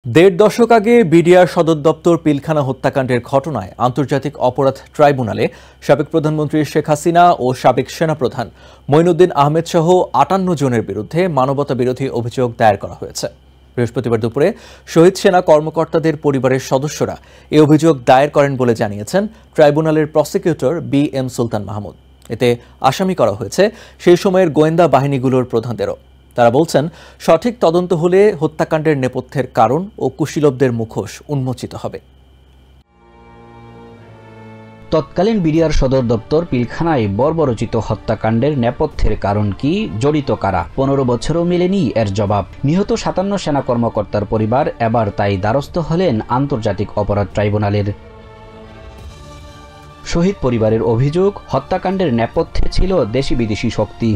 দেড় দশক আগে বিডিআর সদর দপ্তর পিলখানা হত্যাকাণ্ডের ঘটনায় আন্তর্জাতিক অপরাধ ট্রাইব্যুনালে সাবেক প্রধানমন্ত্রী শেখ হাসিনা ও সাবেক সেনাপ্রধান মঈনুদ্দিন আহমেদ সহ ৫৮ জনের বিরুদ্ধে মানবতাবিরোধী অভিযোগ দায়ের করা হয়েছে। বৃহস্পতিবার দুপুরে শহীদ সেনা কর্মকর্তাদের পরিবারের সদস্যরা এই অভিযোগ দায়ের করেন বলে জানিয়েছেন ট্রাইব্যুনালের প্রসিকিউটর বি.এম. সুলতান মাহমুদ। এতে আসামি করা হয়েছে সেই সময়ের গোয়েন্দা বাহিনীগুলোর প্রধানদেরও। তারা বলছেন, সঠিক তদন্ত হলে হত্যাকাণ্ডের নেপথ্যের কারণ ও কুশীলবদের মুখোশ উন্মোচিত হবে। তৎকালীন বিডিআর সদর দপ্তর পিলখানায় বর্বরচিত হত্যাকাণ্ডের নেপথ্যের কারণ কি, জড়িত কারা, ১৫ বছরও মেলেনি এর জবাব। নিহত ৫৭ সেনা কর্মকর্তার পরিবার এবার তাই দ্বারস্থ হলেন আন্তর্জাতিক অপরাধ ট্রাইব্যুনালের। শহীদ পরিবারের অভিযোগ, হত্যাকাণ্ডের নেপথ্যে ছিল দেশি বিদেশি শক্তি,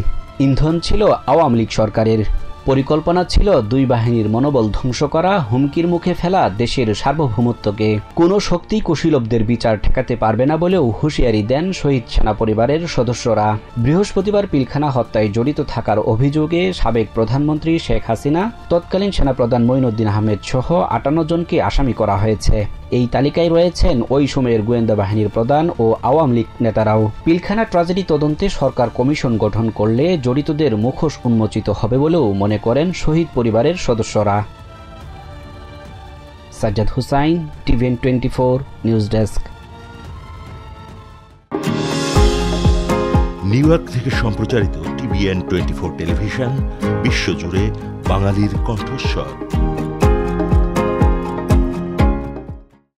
ইন্ধন ছিল আওয়ামী লীগ সরকারের, পরিকল্পনা ছিল দুই বাহিনীর মনোবল ধ্বংস করা, হুমকির মুখে ফেলা দেশের সার্বভৌমত্বকে। কোনো শক্তি কুশীলবদের বিচার ঠেকাতে পারবে না বলেও হুঁশিয়ারি দেন শহীদ সেনা পরিবারের সদস্যরা। বৃহস্পতিবার পিলখানা হত্যায় জড়িত থাকার অভিযোগে সাবেক প্রধানমন্ত্রী শেখ হাসিনা, তৎকালীন সেনাপ্রধান মঈনুদ্দিন আহমেদ সহ ৫৮ জনকে আসামি করা হয়েছে। এই তালিকায় রয়েছেন ওই সময়ের গোয়েন্দা বাহিনীর প্রধান ও আওয়ামী লীগ নেতারাও। পিলখানা ট্র্যাজেডি তদন্তে সরকার কমিশন গঠন করলে জড়িতদের মুখোশ উন্মোচিত হবে বলেও মনে করেন শহীদ পরিবারের সদস্যরা। Sajjad Hussain, TVN 24 news desk. New York থেকে সম্প্রচারিত টিভিএন 24 টেলিভিশন বিশ্বজুড়ে বাঙালির কণ্ঠস্বর।